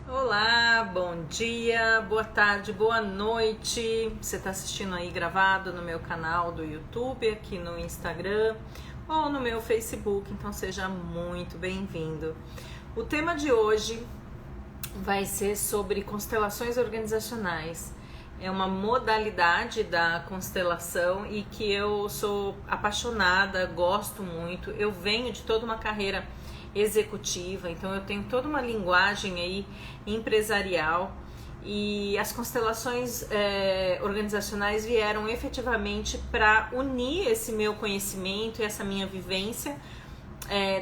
Olá, bom dia, boa tarde, boa noite. Você está assistindo aí gravado no meu canal do YouTube, aqui no Instagram ou no meu Facebook, então seja muito bem-vindo. O tema de hoje vai ser sobre constelações organizacionais. É uma modalidade da constelação e que eu sou apaixonada, gosto muito. Eu venho de toda uma carreira executiva, então eu tenho toda uma linguagem aí empresarial e as constelações organizacionais vieram efetivamente para unir esse meu conhecimento e essa minha vivência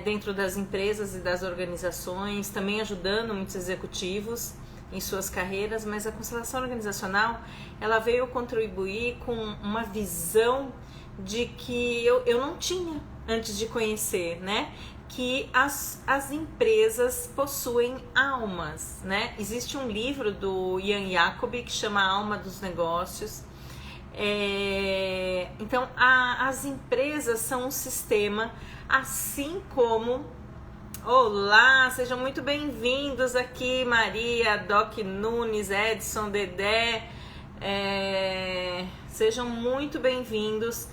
dentro das empresas e das organizações, também ajudando muitos executivos em suas carreiras, mas a constelação organizacional ela veio contribuir com uma visão de que eu não tinha antes de conhecer, né? Que as empresas possuem almas, né? Existe um livro do Ian Jacobi que chama A Alma dos Negócios. Então, as empresas são um sistema, assim como... Olá, sejam muito bem-vindos aqui, Maria, Doc Nunes, Edson, Dedé. Sejam muito bem-vindos.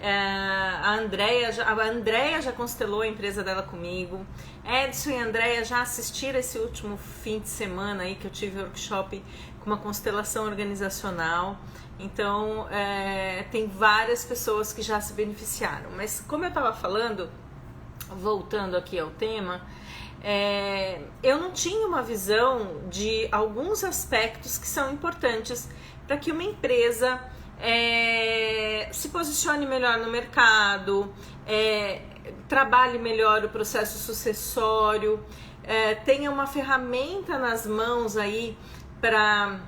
A Andrea já constelou a empresa dela comigo. Edson e a Andrea já assistiram esse último fim de semana aí que eu tive workshop com uma constelação organizacional. Então tem várias pessoas que já se beneficiaram. Mas como eu estava falando, voltando aqui ao tema, eu não tinha uma visão de alguns aspectos que são importantes para que uma empresa se posicione melhor no mercado, trabalhe melhor o processo sucessório, tenha uma ferramenta nas mãos aí para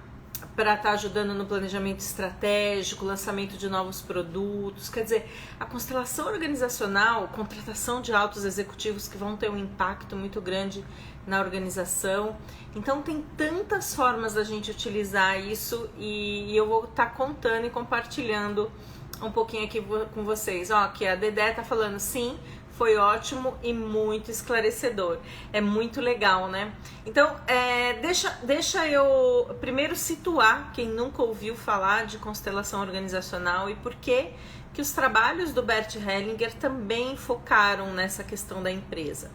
estar ajudando no planejamento estratégico, lançamento de novos produtos. Quer dizer, a constelação organizacional, contratação de altos executivos que vão ter um impacto muito grande na organização. Então tem tantas formas da gente utilizar isso e eu vou estar contando e compartilhando um pouquinho aqui com vocês. Ó, que a Dedé tá falando, sim, foi ótimo e muito esclarecedor. É muito legal, né? Então, deixa eu primeiro situar quem nunca ouviu falar de constelação organizacional e por que os trabalhos do Bert Hellinger também focaram nessa questão da empresa.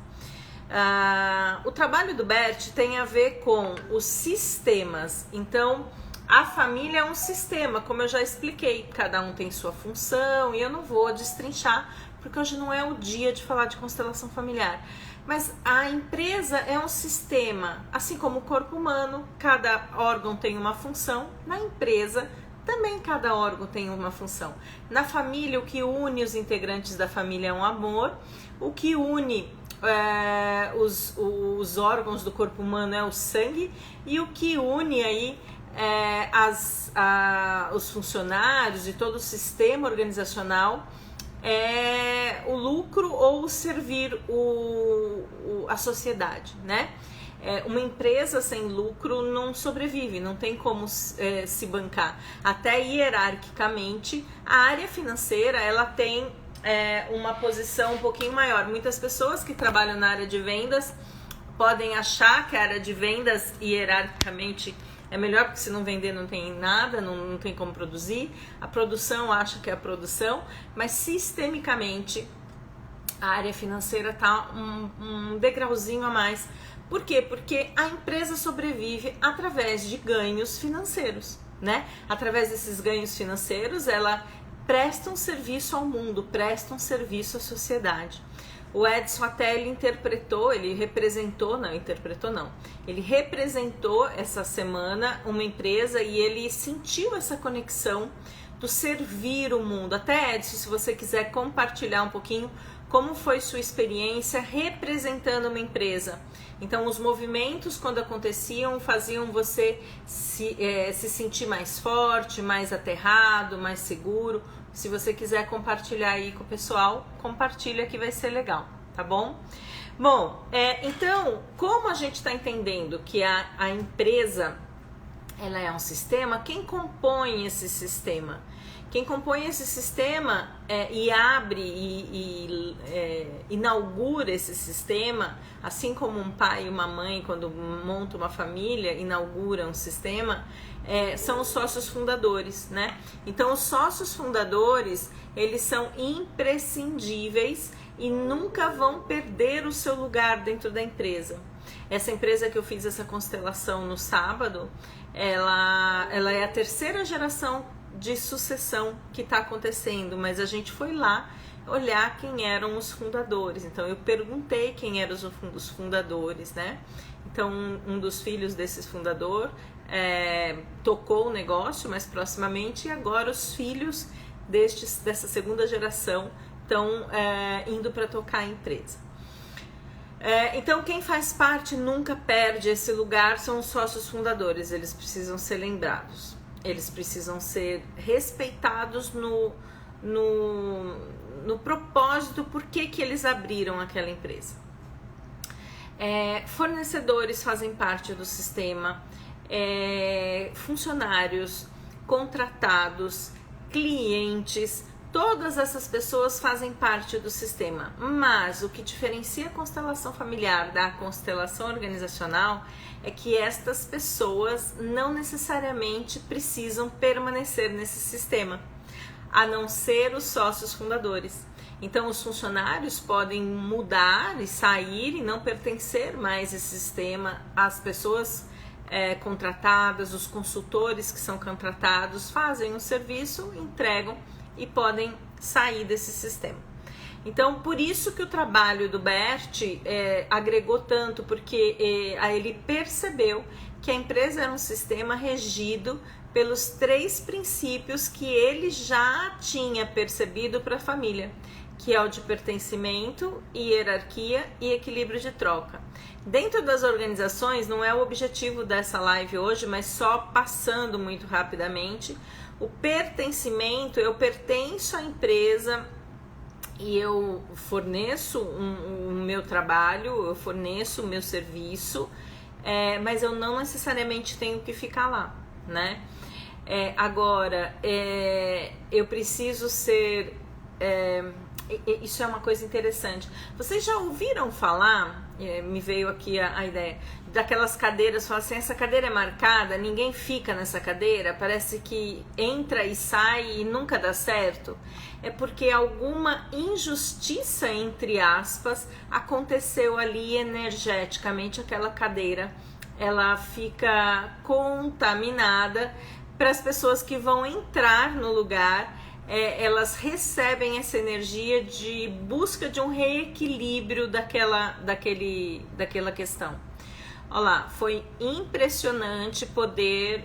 O trabalho do Bert tem a ver com os sistemas. Então, a família é um sistema, como eu já expliquei, cada um tem sua função e eu não vou destrinchar porque hoje não é o dia de falar de constelação familiar. Mas a empresa é um sistema, assim como o corpo humano, cada órgão tem uma função, na empresa também cada órgão tem uma função. Na família, o que une os integrantes da família é um amor, o que une os órgãos do corpo humano é o sangue e o que une aí os funcionários e todo o sistema organizacional é o lucro ou servir a sociedade, né? Uma empresa sem lucro não sobrevive, não tem como se bancar. Até hierarquicamente, a área financeira ela tem uma posição um pouquinho maior. Muitas pessoas que trabalham na área de vendas podem achar que a área de vendas hierarquicamente é melhor, porque se não vender não tem nada, não tem como produzir. A produção acha que é a produção, mas sistemicamente a área financeira está um degrauzinho a mais. Por quê? Porque a empresa sobrevive através de ganhos financeiros, né? Através desses ganhos financeiros, ela presta um serviço ao mundo, presta um serviço à sociedade. O Edson até ele representou essa semana uma empresa e ele sentiu essa conexão do servir o mundo. Até, Edson, se você quiser compartilhar um pouquinho como foi sua experiência representando uma empresa. Então, os movimentos, quando aconteciam, faziam você se sentir mais forte, mais aterrado, mais seguro. Se você quiser compartilhar aí com o pessoal, compartilha que vai ser legal, tá bom? Bom, então, como a gente está entendendo que a empresa ela é um sistema, quem compõe esse sistema? Quem compõe esse sistema e abre e inaugura esse sistema, assim como um pai e uma mãe, quando montam uma família, inauguram um sistema, são os sócios fundadores, né? Então, os sócios fundadores, eles são imprescindíveis e nunca vão perder o seu lugar dentro da empresa. Essa empresa que eu fiz essa constelação no sábado, ela é a terceira geração de sucessão que está acontecendo, mas a gente foi lá olhar quem eram os fundadores. Então eu perguntei quem eram os fundadores, né? Então um dos filhos desse fundador tocou o negócio mais proximamente, e agora os filhos dessa segunda geração estão indo para tocar a empresa. Então quem faz parte nunca perde esse lugar, são os sócios fundadores. Eles precisam ser lembrados, eles precisam ser respeitados no propósito, por que eles abriram aquela empresa. Fornecedores fazem parte do sistema, funcionários, contratados, clientes, todas essas pessoas fazem parte do sistema. Mas o que diferencia a constelação familiar da constelação organizacional é que estas pessoas não necessariamente precisam permanecer nesse sistema, a não ser os sócios fundadores. Então os funcionários podem mudar e sair e não pertencer mais a esse sistema. As pessoas contratadas, os consultores que são contratados, fazem o serviço, entregam e podem sair desse sistema. Então, por isso que o trabalho do Bert agregou tanto, porque ele percebeu que a empresa era um sistema regido pelos 3 princípios que ele já tinha percebido para a família, que é o de pertencimento, hierarquia e equilíbrio de troca. Dentro das organizações, não é o objetivo dessa live hoje, mas só passando muito rapidamente, o pertencimento, eu pertenço à empresa e eu forneço o meu trabalho, eu forneço o meu serviço, mas eu não necessariamente tenho que ficar lá, né? Agora, eu preciso ser... isso é uma coisa interessante. Vocês já ouviram falar, me veio aqui a ideia, daquelas cadeiras, falam assim, essa cadeira é marcada, ninguém fica nessa cadeira, parece que entra e sai e nunca dá certo? É porque alguma injustiça, entre aspas, aconteceu ali energeticamente. Aquela cadeira, ela fica contaminada para as pessoas que vão entrar no lugar. Elas recebem essa energia de busca de um reequilíbrio daquela questão. Olha lá, foi impressionante poder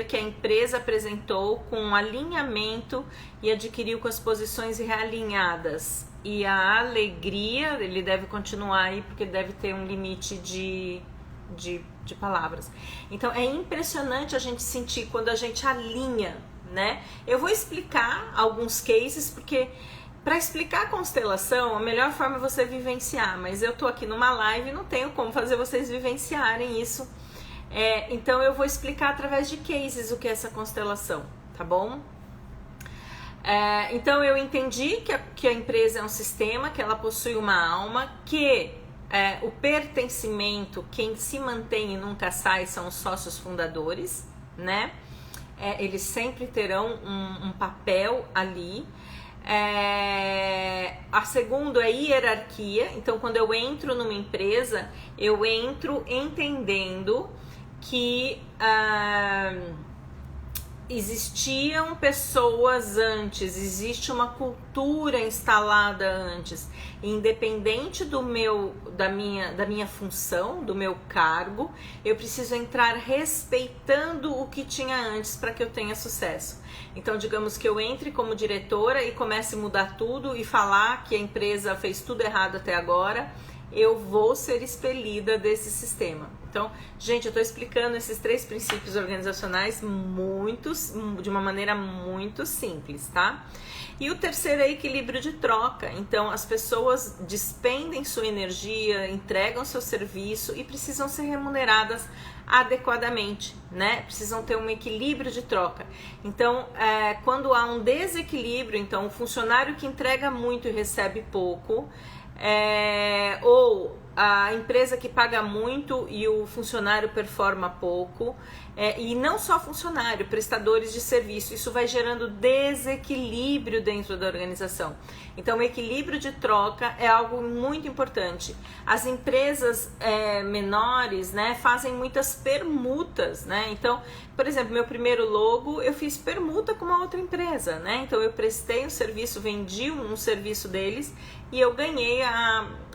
que a empresa apresentou com um alinhamento e adquiriu com as posições realinhadas. E a alegria, ele deve continuar aí, porque deve ter um limite de palavras. Então é impressionante a gente sentir quando a gente alinha, né? Eu vou explicar alguns cases, porque para explicar a constelação, a melhor forma é você vivenciar, mas eu tô aqui numa live e não tenho como fazer vocês vivenciarem isso. Então eu vou explicar através de cases o que é essa constelação, tá bom? Então eu entendi que a empresa é um sistema, que ela possui uma alma, que o pertencimento, quem se mantém e nunca sai, são os sócios fundadores, né? Eles sempre terão um papel ali. A segunda é hierarquia. Então, quando eu entro numa empresa, eu entro entendendo que existiam pessoas antes, existe uma cultura instalada antes, independente da minha função, do meu cargo, eu preciso entrar respeitando o que tinha antes para que eu tenha sucesso. Então, digamos que eu entre como diretora e comece a mudar tudo e falar que a empresa fez tudo errado até agora, eu vou ser expelida desse sistema. Então, gente, eu estou explicando esses 3 princípios organizacionais de uma maneira muito simples, tá? E o terceiro é equilíbrio de troca. Então, as pessoas despendem sua energia, entregam seu serviço e precisam ser remuneradas adequadamente, né? Precisam ter um equilíbrio de troca. Então, quando há um desequilíbrio, então o funcionário que entrega muito e recebe pouco, ou a empresa que paga muito e o funcionário performa pouco, e não só funcionário, prestadores de serviço, isso vai gerando desequilíbrio dentro da organização. Então, o equilíbrio de troca é algo muito importante. As empresas menores, né, fazem muitas permutas, né? Então, por exemplo, meu primeiro logo, eu fiz permuta com uma outra empresa, né? Então, eu prestei um serviço, vendi um serviço deles e eu ganhei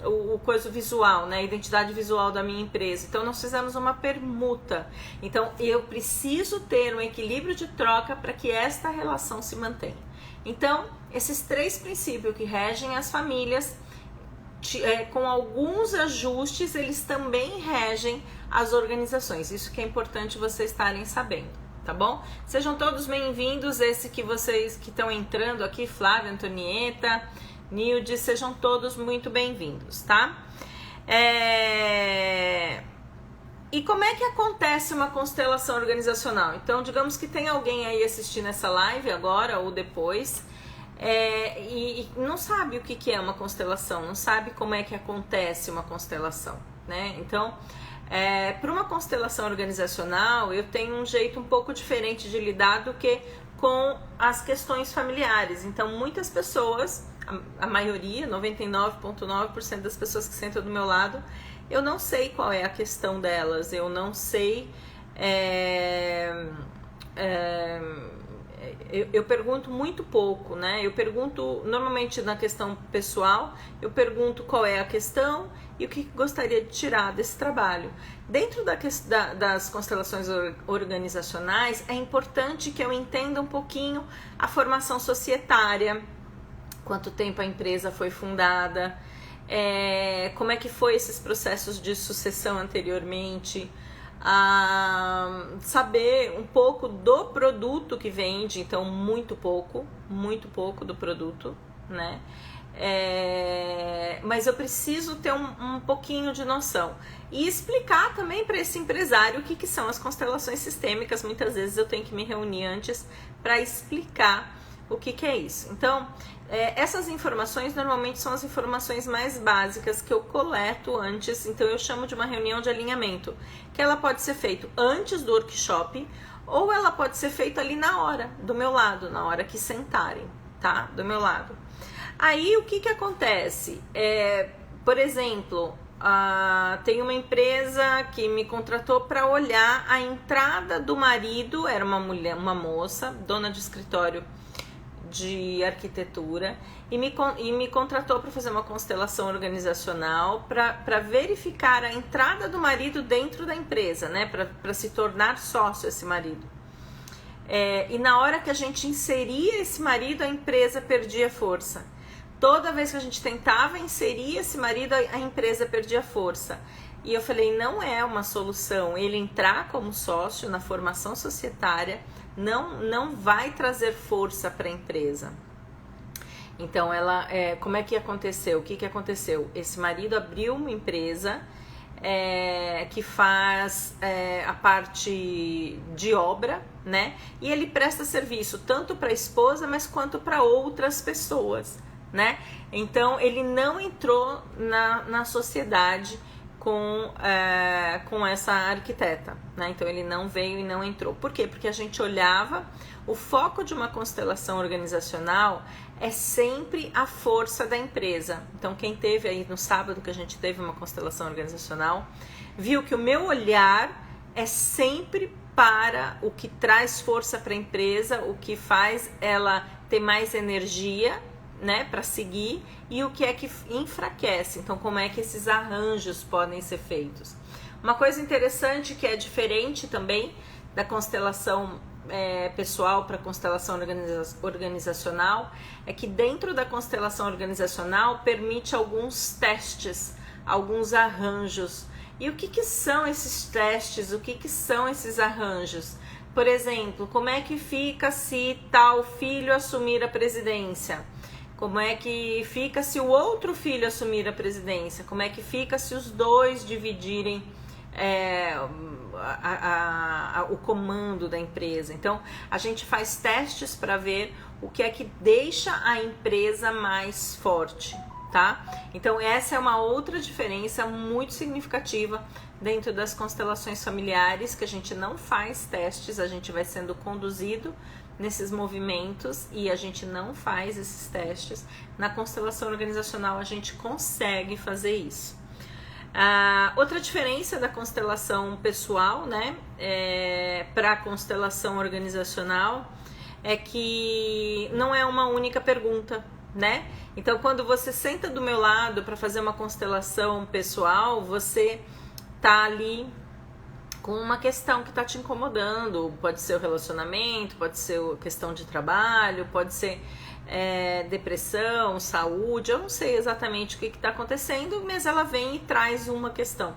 o coisa visual, né? A identidade visual da minha empresa. Então, nós fizemos uma permuta. Então, eu preciso ter um equilíbrio de troca para que esta relação se mantenha. Então, esses 3 princípios que regem as famílias, com alguns ajustes, eles também regem as organizações. Isso que é importante vocês estarem sabendo, tá bom? Sejam todos bem-vindos, esse que vocês que estão entrando aqui, Flávia, Antonieta, Nilde, sejam todos muito bem-vindos, tá? E como é que acontece uma constelação organizacional? Então, digamos que tem alguém aí assistindo essa live agora ou depois, e não sabe o que é uma constelação, não sabe como é que acontece uma constelação, né? Então, para uma constelação organizacional, eu tenho um jeito um pouco diferente de lidar do que com as questões familiares. Então, muitas pessoas, a maioria, 99,9% das pessoas que sentam do meu lado, eu não sei qual é a questão delas, eu não sei, eu pergunto muito pouco, né? Eu pergunto, normalmente na questão pessoal, eu pergunto qual é a questão e o que gostaria de tirar desse trabalho. Dentro das constelações organizacionais, é importante que eu entenda um pouquinho a formação societária, quanto tempo a empresa foi fundada, como é que foi esses processos de sucessão anteriormente, saber um pouco do produto que vende, então muito pouco do produto, né? Mas eu preciso ter um pouquinho de noção e explicar também para esse empresário o que são as constelações sistêmicas. Muitas vezes eu tenho que me reunir antes para explicar o que é isso. Então, essas informações normalmente são as informações mais básicas que eu coleto antes. Então, eu chamo de uma reunião de alinhamento, que ela pode ser feita antes do workshop ou ela pode ser feita ali na hora, do meu lado, na hora que sentarem, tá? Do meu lado. Aí, o que acontece? Por exemplo, tem uma empresa que me contratou para olhar a entrada do marido, era uma moça, dona de escritório de arquitetura, e me contratou para fazer uma constelação organizacional para verificar a entrada do marido dentro da empresa, né? Para se tornar sócio esse marido. E na hora que a gente inseria esse marido, a empresa perdia força. Toda vez que a gente tentava inserir esse marido, a empresa perdia força. E eu falei, não é uma solução ele entrar como sócio na formação societária, não vai trazer força para a empresa. Então, como é que aconteceu? O que aconteceu? Esse marido abriu uma empresa que faz a parte de obra, né? E ele presta serviço tanto para a esposa, mas quanto para outras pessoas, né? Então, ele não entrou na sociedade com essa arquiteta, né? Então ele não veio e não entrou. Por quê? Porque a gente olhava, o foco de uma constelação organizacional é sempre a força da empresa. Então quem teve aí no sábado que a gente teve uma constelação organizacional, viu que o meu olhar é sempre para o que traz força para a empresa, o que faz ela ter mais energia, né, para seguir, e o que é que enfraquece. Então, como é que esses arranjos podem ser feitos? Uma coisa interessante que é diferente também da constelação pessoal para a constelação organizacional é que dentro da constelação organizacional permite alguns testes alguns arranjos. E o que que são esses testes? O que que são esses arranjos? Por exemplo, como é que fica se tal filho assumir a presidência? Como é que fica se o outro filho assumir a presidência? Como é que fica se os dois dividirem o comando da empresa? Então, a gente faz testes para ver o que é que deixa a empresa mais forte, tá? Então, essa é uma outra diferença muito significativa dentro das constelações familiares, que a gente não faz testes, a gente vai sendo conduzido nesses movimentos e a gente não faz esses testes. Na constelação organizacional a gente consegue fazer isso. Outra diferença da constelação pessoal, né, para a constelação organizacional é que não é uma única pergunta, né? Então, quando você senta do meu lado para fazer uma constelação pessoal, você tá ali com uma questão que está te incomodando. Pode ser o relacionamento, pode ser questão de trabalho, pode ser depressão, saúde, eu não sei exatamente o que está acontecendo, mas ela vem e traz uma questão.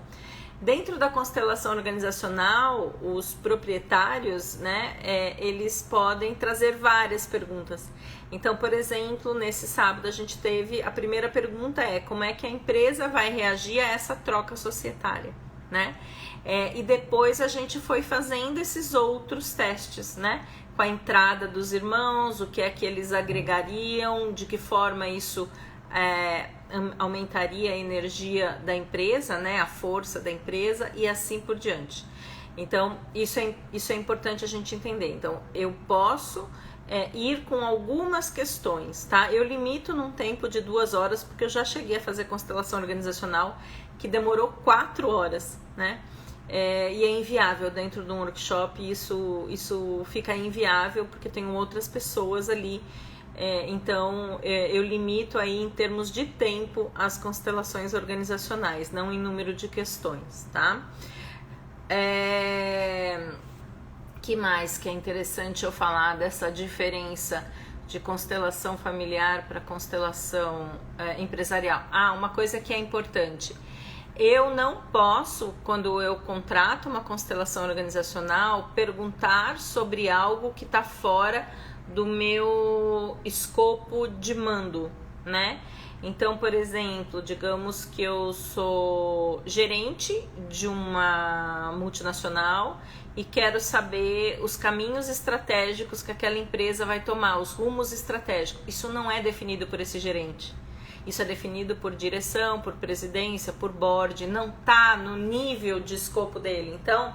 Dentro da constelação organizacional, os proprietários, né, eles podem trazer várias perguntas. Então, por exemplo, nesse sábado a gente teve, a primeira pergunta como é que a empresa vai reagir a essa troca societária, né? E depois a gente foi fazendo esses outros testes, né? Com a entrada dos irmãos, o que é que eles agregariam, de que forma isso aumentaria a energia da empresa, né? A força da empresa e assim por diante. Então, isso é importante a gente entender. Então, eu posso ir com algumas questões, tá? Eu limito num tempo de 2 horas, porque eu já cheguei a fazer constelação organizacional que demorou 4 horas, né? E é inviável dentro de um workshop, isso fica inviável porque tem outras pessoas ali, então eu limito aí em termos de tempo as constelações organizacionais, não em número de questões, tá? Que mais que é interessante eu falar dessa diferença de constelação familiar para constelação empresarial? Uma coisa que é importante. Eu não posso, quando eu contrato uma constelação organizacional, perguntar sobre algo que está fora do meu escopo de mando, né? Então, por exemplo, digamos que eu sou gerente de uma multinacional e quero saber os caminhos estratégicos que aquela empresa vai tomar, os rumos estratégicos. Isso não é definido por esse gerente. Isso é definido por direção, por presidência, por board, não está no nível de escopo dele. Então,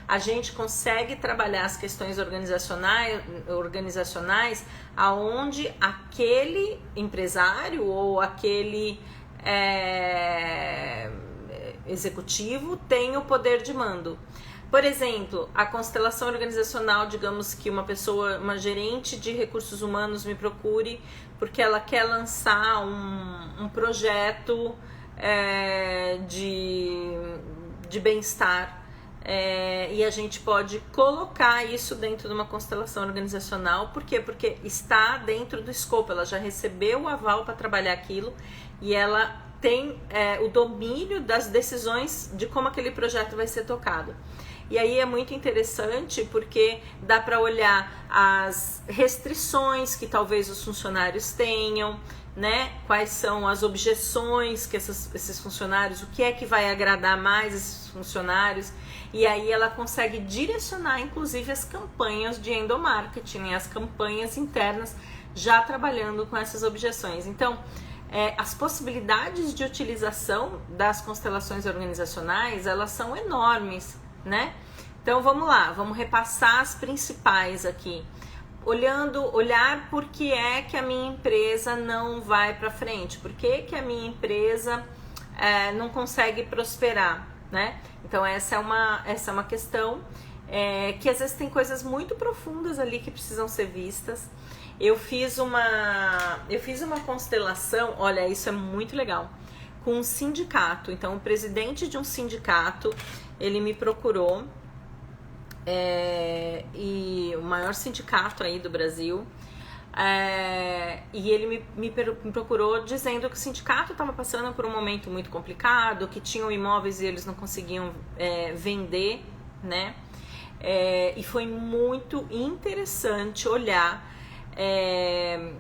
a gente consegue trabalhar as questões organizacionais aonde aquele empresário ou aquele executivo tem o poder de mando. Por exemplo, a constelação organizacional, digamos que uma gerente de recursos humanos me procure porque ela quer lançar um projeto de bem-estar, e a gente pode colocar isso dentro de uma constelação organizacional. Por quê? Porque está dentro do escopo, ela já recebeu o aval para trabalhar aquilo e ela tem o domínio das decisões de como aquele projeto vai ser tocado. E aí é muito interessante porque dá para olhar as restrições que talvez os funcionários tenham, né? Quais são as objeções que esses funcionários, o que é que vai agradar mais esses funcionários. E aí ela consegue direcionar, inclusive, as campanhas de endomarketing, as campanhas internas, já trabalhando com essas objeções. Então, as possibilidades de utilização das constelações organizacionais, elas são enormes, né? Então vamos lá, vamos repassar as principais aqui. Olhar por que é que a minha empresa não vai para frente, por que que a minha empresa não consegue prosperar, né? Então essa é uma questão que às vezes tem coisas muito profundas ali que precisam ser vistas. Eu fiz uma constelação, olha, isso é muito legal, com um sindicato. Então o presidente de um sindicato, ele me procurou, e o maior sindicato aí do Brasil, E ele me procurou dizendo que o sindicato estava passando por um momento muito complicado, que tinham imóveis e eles não conseguiam vender, né? E foi muito interessante olhar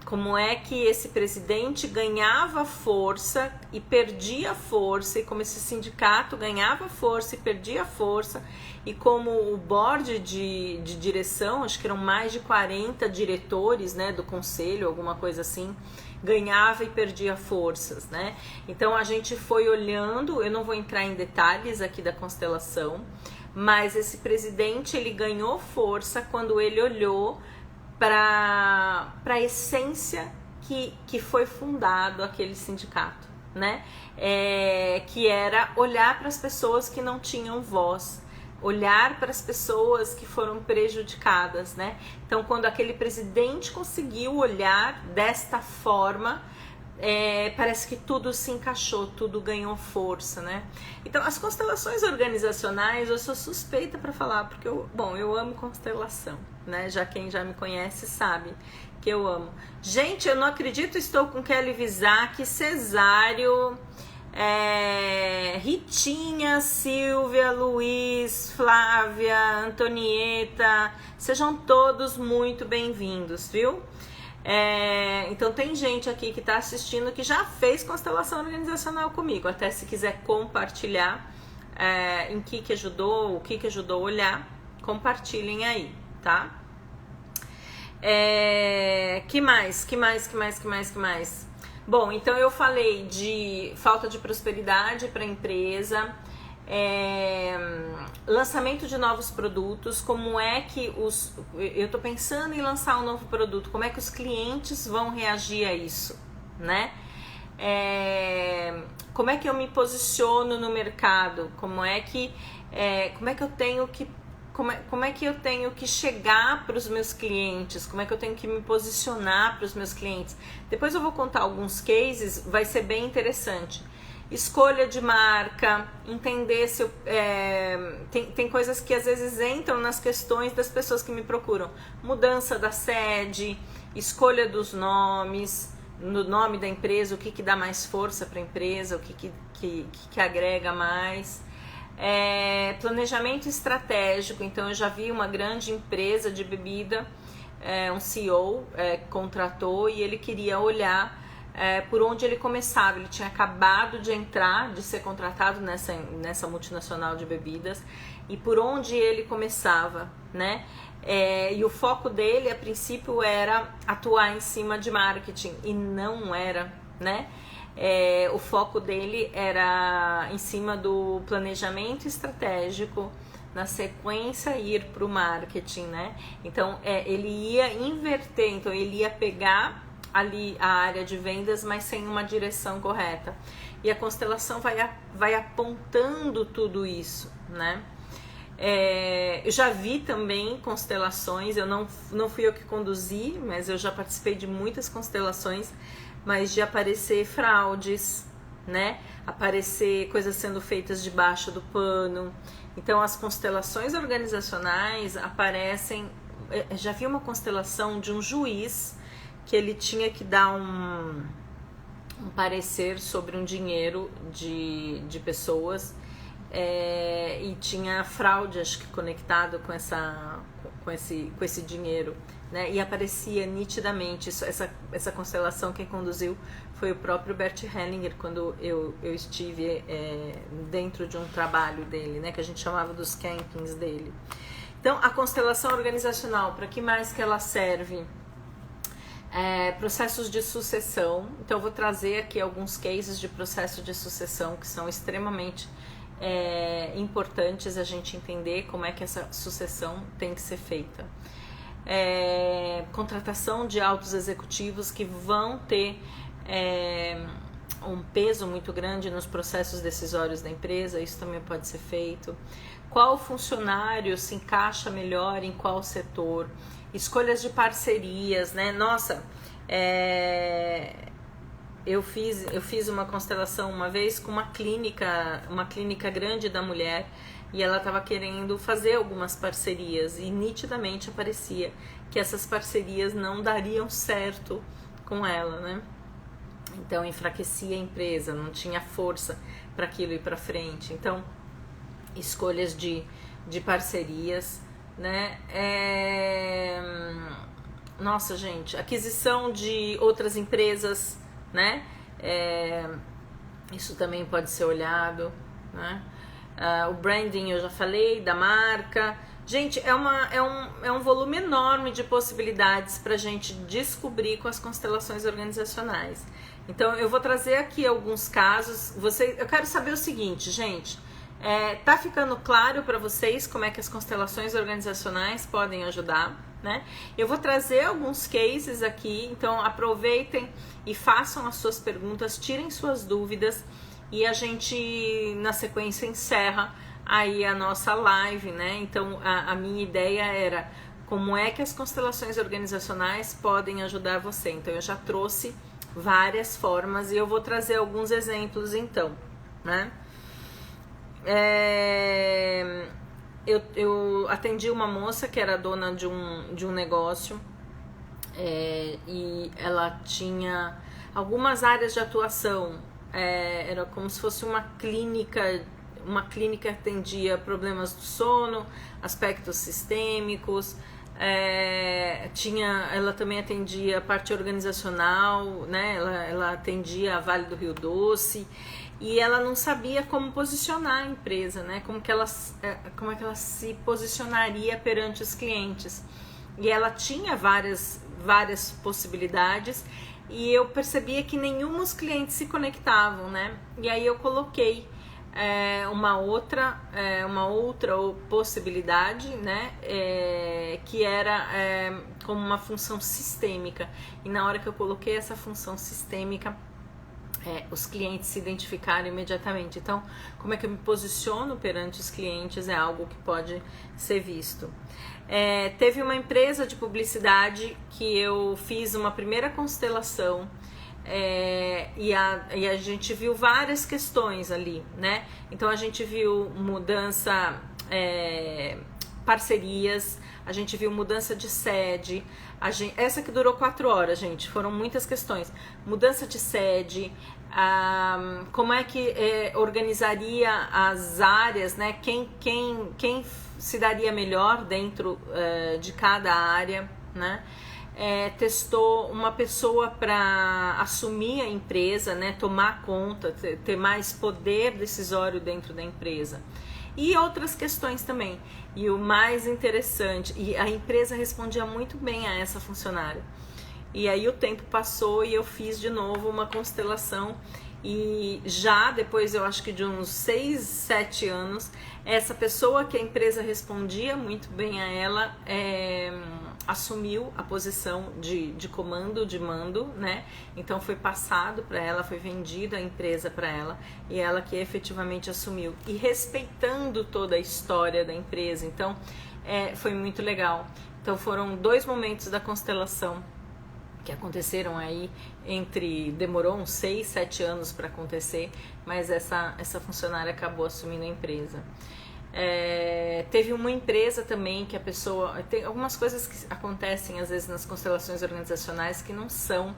como é que esse presidente ganhava força e perdia força, e como esse sindicato ganhava força e perdia força, e como o board de direção, acho que eram mais de 40 diretores, né, do conselho, alguma coisa assim, ganhava e perdia forças, né? Então a gente foi olhando, eu não vou entrar em detalhes aqui da constelação, mas esse presidente, ele ganhou força quando ele olhou para a essência que foi fundado aquele sindicato, né? Que era olhar para as pessoas que não tinham voz, olhar para as pessoas que foram prejudicadas, né? Então, quando aquele presidente conseguiu olhar desta forma, parece que tudo se encaixou, tudo ganhou força, né? Então, as constelações organizacionais, eu sou suspeita para falar, porque eu amo constelação, né? Quem já me conhece sabe que eu amo. Gente, eu não acredito, estou com Kelly Visac, Cesário, Ritinha, Silvia, Luiz, Flávia, Antonieta, sejam todos muito bem-vindos, viu? Então tem gente aqui que está assistindo que já fez constelação organizacional comigo. Até se quiser compartilhar em que ajudou, o que ajudou a olhar, compartilhem aí, tá? Que mais? Bom, então eu falei de falta de prosperidade para a empresa, lançamento de novos produtos, como é que eu estou pensando em lançar um novo produto, como é que os clientes vão reagir a isso, né? Como é que eu me posiciono no mercado, como é que eu tenho que chegar para os meus clientes, como é que eu tenho que me posicionar para os meus clientes. Depois eu vou contar alguns cases, vai ser bem interessante. Escolha de marca, entender se tem coisas que às vezes entram nas questões das pessoas que me procuram. Mudança da sede, escolha dos nomes, no nome da empresa, o que dá mais força para a empresa, o que agrega mais. Planejamento estratégico, então eu já vi uma grande empresa de bebida, um CEO contratou e ele queria olhar por onde ele começava. Ele tinha acabado de ser contratado nessa multinacional de bebidas, e por onde ele começava, né? E o foco dele a princípio era atuar em cima de marketing, e não era, né? O foco dele era em cima do planejamento estratégico, na sequência ir para o marketing, né? Então ele ia inverter, então ele ia pegar ali a área de vendas, mas sem uma direção correta. E a constelação vai apontando tudo isso, né? Eu já vi também constelações, eu não fui eu que conduzi, mas eu já participei de muitas constelações, mas de aparecer fraudes, né? Aparecer coisas sendo feitas debaixo do pano. Então as constelações organizacionais aparecem. Já vi uma constelação de um juiz que ele tinha que dar um parecer sobre um dinheiro de pessoas, e tinha fraude, acho que conectado com esse dinheiro, né? E aparecia nitidamente essa constelação. Quem conduziu foi o próprio Bert Hellinger, quando eu estive dentro de um trabalho dele, né? Que a gente chamava dos campings dele. Então a constelação organizacional, para que mais que ela serve? Processos de sucessão. Então eu vou trazer aqui alguns cases de processo de sucessão que são extremamente importantes a gente entender como é que essa sucessão tem que ser feita. Contratação de altos executivos que vão ter um peso muito grande nos processos decisórios da empresa, isso também pode ser feito. Qual funcionário se encaixa melhor em qual setor? Escolhas de parcerias, né? Nossa, eu fiz uma constelação uma vez com uma clínica grande da mulher, e ela estava querendo fazer algumas parcerias e nitidamente aparecia que essas parcerias não dariam certo com ela, né? Então enfraquecia a empresa, não tinha força para aquilo ir para frente. Então, escolhas de parcerias, né? Nossa, gente, aquisição de outras empresas, né? Isso também pode ser olhado, né? O branding eu já falei, da marca. Gente, é um volume enorme de possibilidades para a gente descobrir com as constelações organizacionais. Então, eu vou trazer aqui alguns casos. Eu quero saber o seguinte, gente. Tá ficando claro para vocês como é que as constelações organizacionais podem ajudar, né? Eu vou trazer alguns cases aqui, então aproveitem e façam as suas perguntas, tirem suas dúvidas e a gente, na sequência, encerra aí a nossa live, né? Então, a minha ideia era como é que as constelações organizacionais podem ajudar você. Então, eu já trouxe várias formas e eu vou trazer alguns exemplos, então, né? Eu atendi uma moça que era dona de um negócio e ela tinha algumas áreas de atuação. Era como se fosse uma clínica que atendia problemas do sono, aspectos sistêmicos, ela também atendia a parte organizacional, né? Ela atendia a Vale do Rio Doce e ela não sabia como posicionar a empresa, né? Como é que ela se posicionaria perante os clientes. E ela tinha várias possibilidades e eu percebia que nenhum dos clientes se conectavam, né? E aí eu coloquei uma outra possibilidade, né? Que era como uma função sistêmica. E na hora que eu coloquei essa função sistêmica, os clientes se identificaram imediatamente. Então, como é que eu me posiciono perante os clientes é algo que pode ser visto. Teve uma empresa de publicidade que eu fiz uma primeira constelação e a gente viu várias questões ali, né? Então, a gente viu mudança, parcerias, a gente viu mudança de sede, essa que durou 4 horas, gente, foram muitas questões. Mudança de sede, como é que organizaria as áreas, né? Quem se daria melhor dentro de cada área, né? Testou uma pessoa para assumir a empresa, né? Tomar conta, ter mais poder decisório dentro da empresa. E outras questões também. E o mais interessante, e a empresa respondia muito bem a essa funcionária. E aí o tempo passou e eu fiz de novo uma constelação e já depois, eu acho que de uns 6, 7 anos, essa pessoa que a empresa respondia muito bem a ela assumiu a posição de comando, de mando, né? Então foi passado para ela, foi vendida a empresa para ela e ela que efetivamente assumiu e respeitando toda a história da empresa. Então foi muito legal. Então foram 2 momentos da constelação que aconteceram aí demorou uns 6, 7 anos para acontecer, mas essa funcionária acabou assumindo a empresa. Teve uma empresa também que a pessoa... Tem algumas coisas que acontecem às vezes nas constelações organizacionais que não são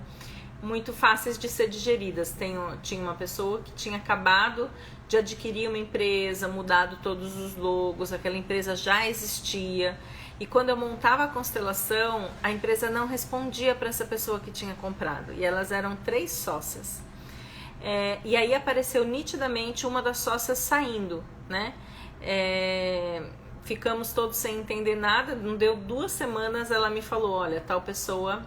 muito fáceis de ser digeridas. Tinha uma pessoa que tinha acabado de adquirir uma empresa, mudado todos os logos, aquela empresa já existia. E quando eu montava a constelação, a empresa não respondia para essa pessoa que tinha comprado. E elas eram 3 sócias. E aí apareceu nitidamente uma das sócias saindo, né? Ficamos todos sem entender nada. Não deu 2 semanas, ela me falou, olha, tal pessoa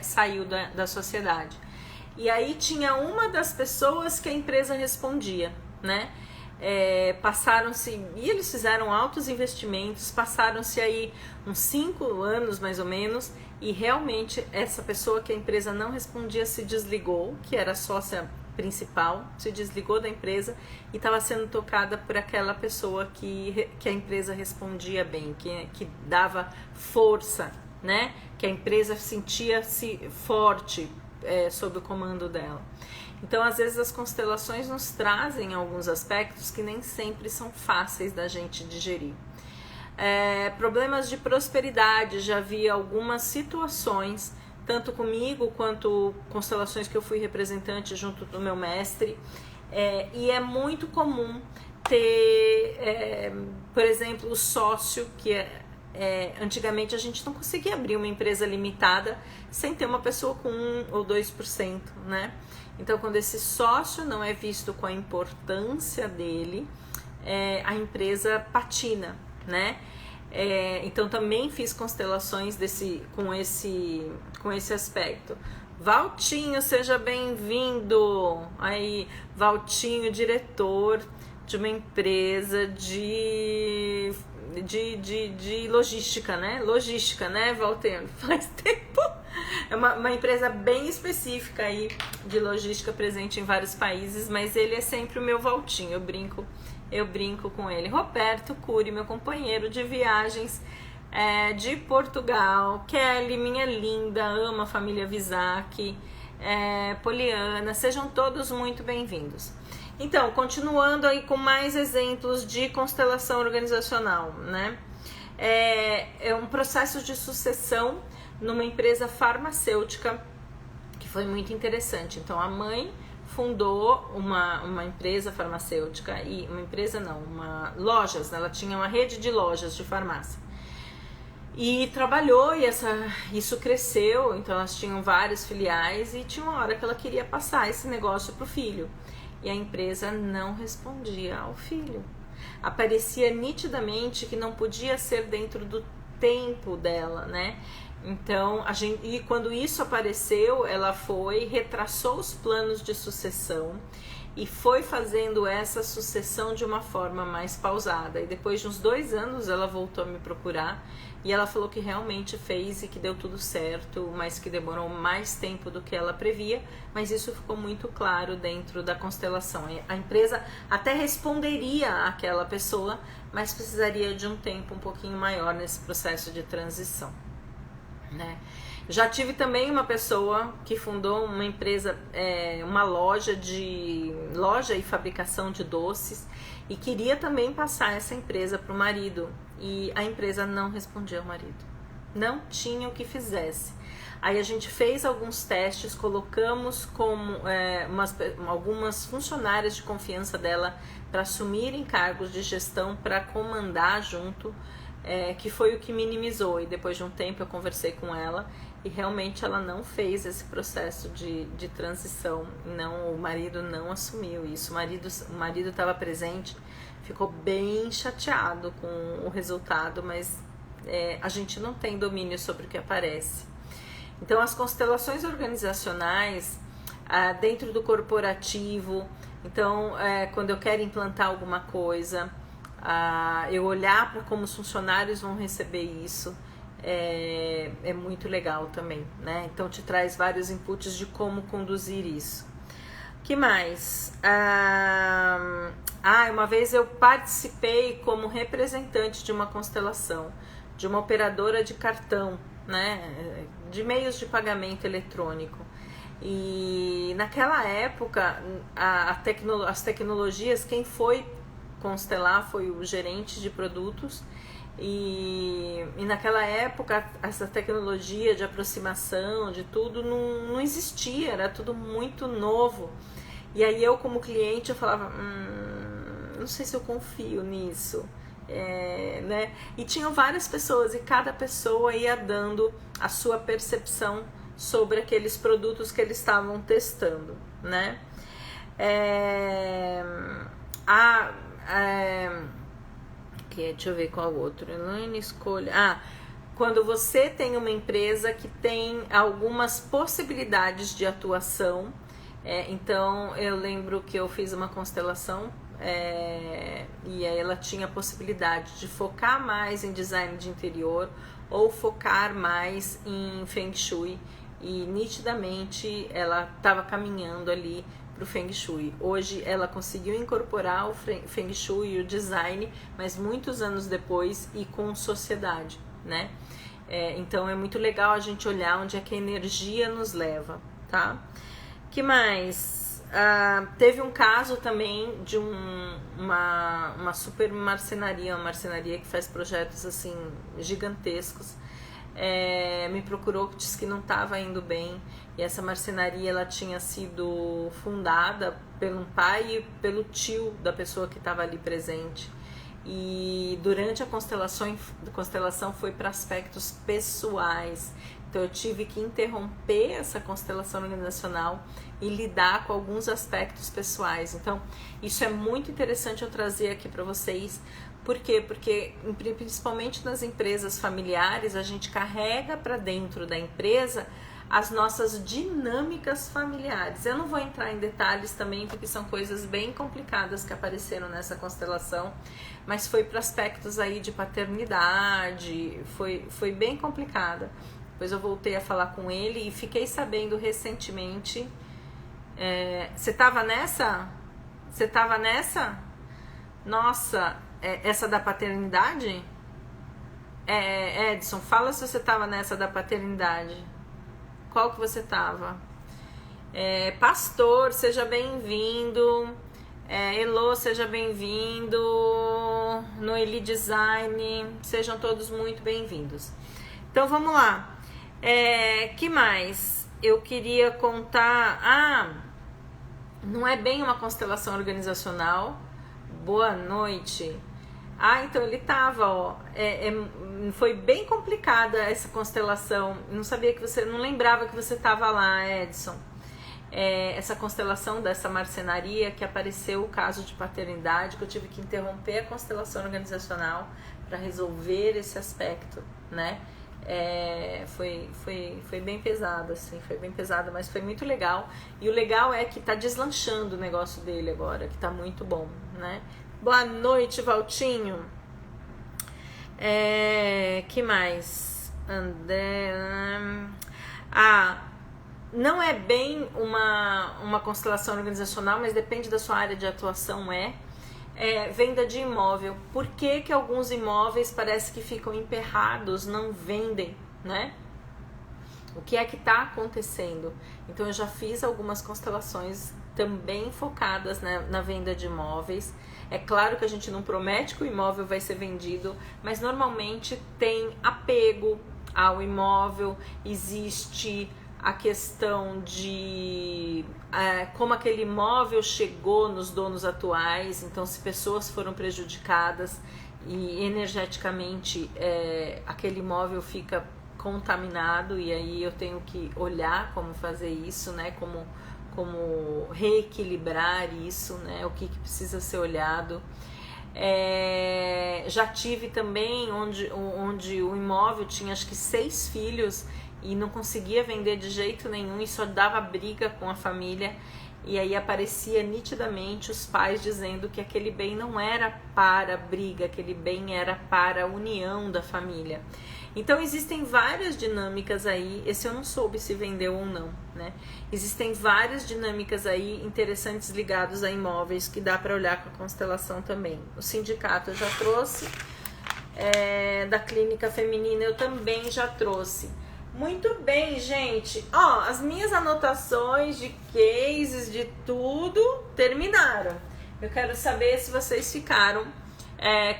saiu da sociedade. E aí tinha uma das pessoas que a empresa respondia, né? Passaram-se, e eles fizeram altos investimentos, passaram-se aí uns 5 anos mais ou menos, e realmente essa pessoa que a empresa não respondia se desligou, que era a sócia principal, se desligou da empresa e estava sendo tocada por aquela pessoa que a empresa respondia bem, que dava força, né? Que a empresa sentia-se forte sob o comando dela. Então, às vezes, as constelações nos trazem alguns aspectos que nem sempre são fáceis da gente digerir. Problemas de prosperidade, já vi algumas situações, tanto comigo quanto constelações que eu fui representante junto do meu mestre, e é muito comum ter, por exemplo, o sócio, que antigamente a gente não conseguia abrir uma empresa limitada sem ter uma pessoa com 1 ou 2%, né? Então, quando esse sócio não é visto com a importância dele, a empresa patina, né? Então, também fiz constelações com esse aspecto. Valtinho, seja bem-vindo! Aí, Valtinho, diretor de uma empresa de logística, né? Logística, né, Valtinho? Faz tempo. É uma empresa bem específica aí de logística, presente em vários países, mas ele é sempre o meu Valtinho, eu brinco com ele. Roberto Cury, meu companheiro de viagens de Portugal. Kelly, minha linda, amo a família Visac. Poliana, sejam todos muito bem-vindos. Então, continuando aí com mais exemplos de constelação organizacional, né? É um processo de sucessão numa empresa farmacêutica que foi muito interessante. Então, a mãe fundou uma empresa farmacêutica, e lojas, né? Ela tinha uma rede de lojas de farmácia. E trabalhou, e isso cresceu, então elas tinham várias filiais, e tinha uma hora que ela queria passar esse negócio para o filho. E a empresa não respondia ao filho. Aparecia nitidamente que não podia ser dentro do tempo dela, né? Então, e quando isso apareceu, ela retraçou os planos de sucessão e foi fazendo essa sucessão de uma forma mais pausada. E depois de uns 2 anos, ela voltou a me procurar e ela falou que realmente fez e que deu tudo certo, mas que demorou mais tempo do que ela previa, mas isso ficou muito claro dentro da constelação. A empresa até responderia àquela pessoa, mas precisaria de um tempo um pouquinho maior nesse processo de transição, né? Já tive também uma pessoa que fundou uma empresa, uma loja e fabricação de doces, e queria também passar essa empresa para o marido, e a empresa não respondia ao marido, não tinha o que fizesse. Aí a gente fez alguns testes, colocamos como algumas funcionárias de confiança dela para assumirem cargos de gestão, para comandar junto, que foi o que minimizou. E depois de um tempo eu conversei com ela e realmente ela não fez esse processo de transição, o marido não assumiu isso. O marido estava presente, ficou bem chateado com o resultado, mas a gente não tem domínio sobre o que aparece. Então, as constelações organizacionais, dentro do corporativo, então, quando eu quero implantar alguma coisa, eu olhar para como os funcionários vão receber isso, é muito legal também, né? Então, te traz vários inputs de como conduzir isso. O que mais? Uma vez eu participei como representante de uma constelação, de uma operadora de cartão, né? De meios de pagamento eletrônico. E naquela época, as tecnologias, quem foi constelar foi o gerente de produtos, e naquela época essa tecnologia de aproximação, de tudo, não existia, era tudo muito novo. E aí eu, como cliente, eu falava, não sei se eu confio nisso, né? E tinham várias pessoas, e cada pessoa ia dando a sua percepção sobre aqueles produtos que eles estavam testando, né? Deixa eu ver qual outro. Quando você tem uma empresa que tem algumas possibilidades de atuação, então eu lembro que eu fiz uma constelação e aí ela tinha a possibilidade de focar mais em design de interior ou focar mais em Feng Shui, e nitidamente ela estava caminhando ali para o Feng Shui. Hoje ela conseguiu incorporar o Feng Shui e o design, mas muitos anos depois e com sociedade, né? Então é muito legal a gente olhar onde é que a energia nos leva, tá? Que mais? Teve um caso também de uma super marcenaria, uma marcenaria que faz projetos assim gigantescos. Me procurou, disse que não estava indo bem, e essa marcenaria ela tinha sido fundada pelo pai e pelo tio da pessoa que estava ali presente, e durante a constelação foi para aspectos pessoais. Então eu tive que interromper essa constelação organizacional e lidar com alguns aspectos pessoais. Então isso é muito interessante eu trazer aqui para vocês. Por quê? Porque principalmente nas empresas familiares, a gente carrega para dentro da empresa as nossas dinâmicas familiares. Eu não vou entrar em detalhes também, porque são coisas bem complicadas que apareceram nessa constelação, mas foi para aspectos aí de paternidade, foi bem complicada. Depois eu voltei a falar com ele e fiquei sabendo recentemente. Você estava nessa? Você estava nessa? Nossa, essa da paternidade? Edson, fala se você estava nessa da paternidade. Qual que você estava? Pastor, seja bem-vindo. Elô, seja bem-vindo. Noeli Design, sejam todos muito bem-vindos. Então vamos lá. Que mais? Eu queria contar. Não é bem uma constelação organizacional. Boa noite. Então ele tava, foi bem complicada essa constelação. Não sabia que você, não lembrava que você tava lá, Edson. Essa constelação dessa marcenaria que apareceu o caso de paternidade, que eu tive que interromper a constelação organizacional para resolver esse aspecto, né? Foi bem pesado, assim, foi bem pesado, mas foi muito legal. E o legal é que tá deslanchando o negócio dele agora, que tá muito bom, né? Boa noite, Valtinho. Que mais? Não é bem uma constelação organizacional, mas depende da sua área de atuação. Venda de imóvel. Por que alguns imóveis parece que ficam emperrados, não vendem, né? O que é que está acontecendo? Então eu já fiz algumas constelações também focadas na venda de imóveis. É claro que a gente não promete que o imóvel vai ser vendido, mas normalmente tem apego ao imóvel, existe a questão de como aquele imóvel chegou nos donos atuais. Então, se pessoas foram prejudicadas e energeticamente aquele imóvel fica contaminado, e aí eu tenho que olhar como fazer isso, né? Como reequilibrar isso, né? O que precisa ser olhado. Já tive também onde o imóvel tinha acho que 6 filhos e não conseguia vender de jeito nenhum e só dava briga com a família, e aí aparecia nitidamente os pais dizendo que aquele bem não era para briga, aquele bem era para a união da família. Então existem várias dinâmicas aí, esse eu não soube se vendeu ou não, né? Existem várias dinâmicas aí interessantes ligados a imóveis que dá para olhar com a constelação também. O sindicato eu já trouxe, da clínica feminina eu também já trouxe. Muito bem, gente. As minhas anotações de cases, de tudo, terminaram. Eu quero saber se vocês ficaram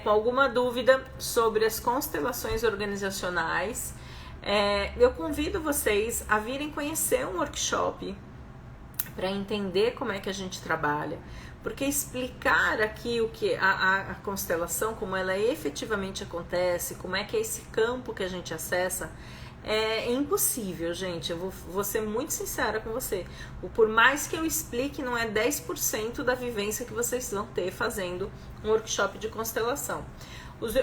com alguma dúvida sobre as constelações organizacionais. Eu convido vocês a virem conhecer um workshop para entender como é que a gente trabalha, porque explicar aqui o que a constelação, como ela efetivamente acontece, como é que é esse campo que a gente acessa, é impossível, gente. Eu vou ser muito sincera com você. Por mais que eu explique, não é 10% da vivência que vocês vão ter fazendo um workshop de constelação.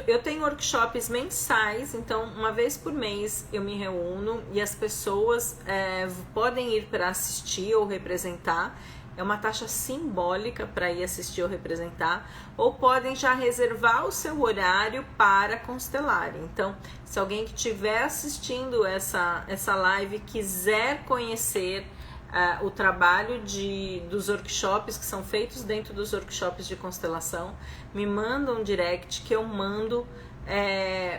Eu tenho workshops mensais, então uma vez por mês eu me reúno e as pessoas podem ir para assistir ou representar. É uma taxa simbólica para ir assistir ou representar, ou podem já reservar o seu horário para constelar. Então, se alguém que estiver assistindo essa live quiser conhecer o trabalho dos workshops que são feitos dentro dos workshops de constelação, me manda um direct que eu mando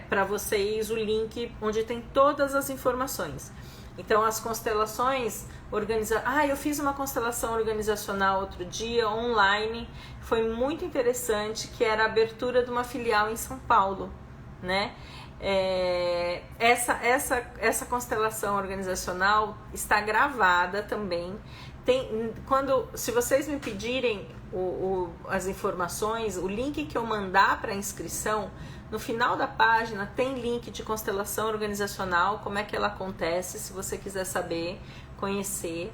para vocês o link onde tem todas as informações. Então as constelações eu fiz uma constelação organizacional outro dia online, foi muito interessante, que era a abertura de uma filial em São Paulo, né? Essa constelação organizacional está gravada também. Se vocês me pedirem as informações, o link que eu mandar para inscrição, no final da página tem link de constelação organizacional, como é que ela acontece, se você quiser saber, conhecer.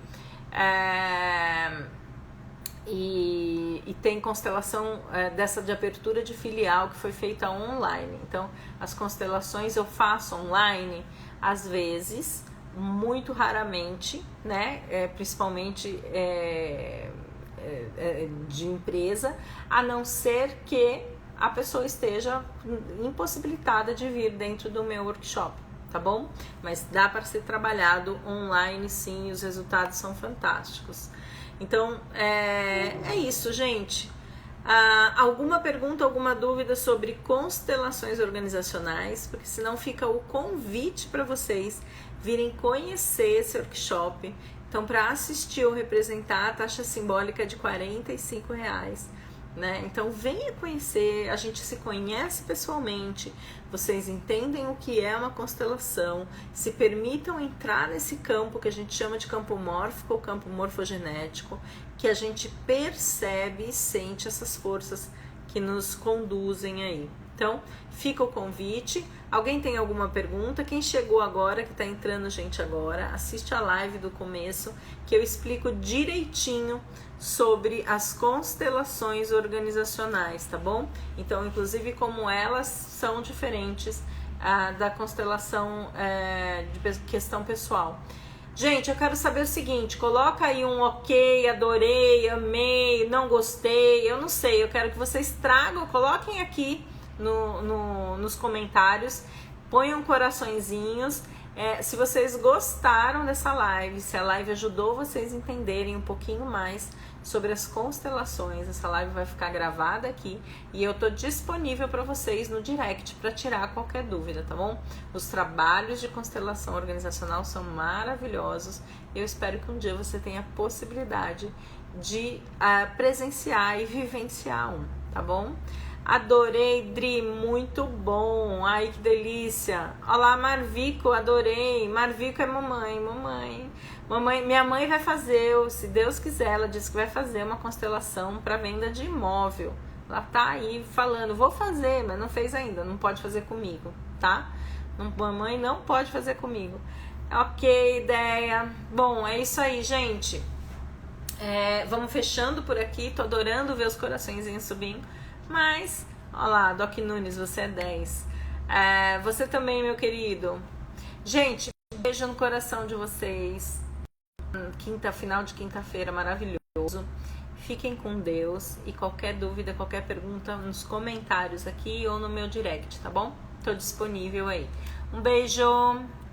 E tem constelação dessa de abertura de filial que foi feita online. Então, as constelações eu faço online, às vezes, muito raramente, né? Principalmente de empresa, a não ser que a pessoa esteja impossibilitada de vir dentro do meu workshop, tá bom? Mas dá para ser trabalhado online, sim, e os resultados são fantásticos. Então, é isso, gente. Alguma pergunta, alguma dúvida sobre constelações organizacionais? Porque senão fica o convite para vocês virem conhecer esse workshop. Então, para assistir ou representar, a taxa simbólica é de R$45, né? Então, venha conhecer, a gente se conhece pessoalmente, vocês entendem o que é uma constelação, se permitam entrar nesse campo que a gente chama de campo mórfico ou campo morfogenético, que a gente percebe e sente essas forças que nos conduzem aí. Então, fica o convite. Alguém tem alguma pergunta? Quem chegou agora, que está entrando gente agora, assiste a live do começo, que eu explico direitinho sobre as constelações organizacionais, tá bom? Então, inclusive, como elas são diferentes da constelação de questão pessoal. Gente, eu quero saber o seguinte, coloca aí um ok, adorei, amei, não gostei, eu não sei, eu quero que vocês tragam, coloquem aqui nos comentários, ponham coraçõezinhos, se vocês gostaram dessa live, se a live ajudou vocês a entenderem um pouquinho mais sobre as constelações. Essa live vai ficar gravada aqui e eu tô disponível para vocês no direct para tirar qualquer dúvida, tá bom? Os trabalhos de constelação organizacional são maravilhosos. Eu espero que um dia você tenha a possibilidade de presenciar e vivenciar tá bom? Adorei, Dri, muito bom. Ai, que delícia. Olá, Marvico, adorei. Marvico é mamãe. Minha mãe vai fazer, se Deus quiser, ela disse que vai fazer uma constelação para venda de imóvel. Ela tá aí falando, vou fazer, mas não fez ainda, não pode fazer comigo, tá? Mamãe não pode fazer comigo. Ok, ideia. Bom, é isso aí, gente. Vamos fechando por aqui, tô adorando ver os coraçõezinhos subindo. Mas, olha lá, Doc Nunes, você é 10. Você também, meu querido. Gente, beijo no coração de vocês. Final de quinta-feira maravilhoso. Fiquem com Deus. E qualquer dúvida, qualquer pergunta nos comentários aqui ou no meu direct, tá bom? Tô disponível aí. Um beijo.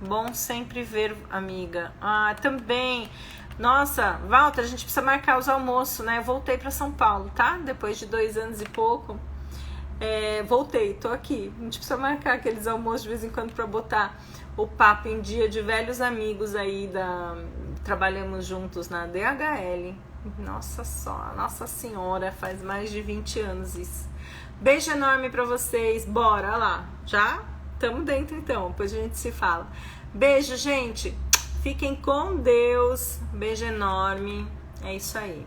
Bom sempre ver, amiga. Também. Nossa, Walter, a gente precisa marcar os almoços, né? Eu voltei para São Paulo, tá? Depois de 2 anos e pouco. Voltei, tô aqui. A gente precisa marcar aqueles almoços de vez em quando para botar o papo em dia de velhos amigos aí trabalhamos juntos na DHL. Nossa senhora, faz mais de 20 anos isso. Beijo enorme pra vocês. Bora lá. Já? Tamo dentro então. Depois a gente se fala. Beijo, gente. Fiquem com Deus. Beijo enorme. É isso aí.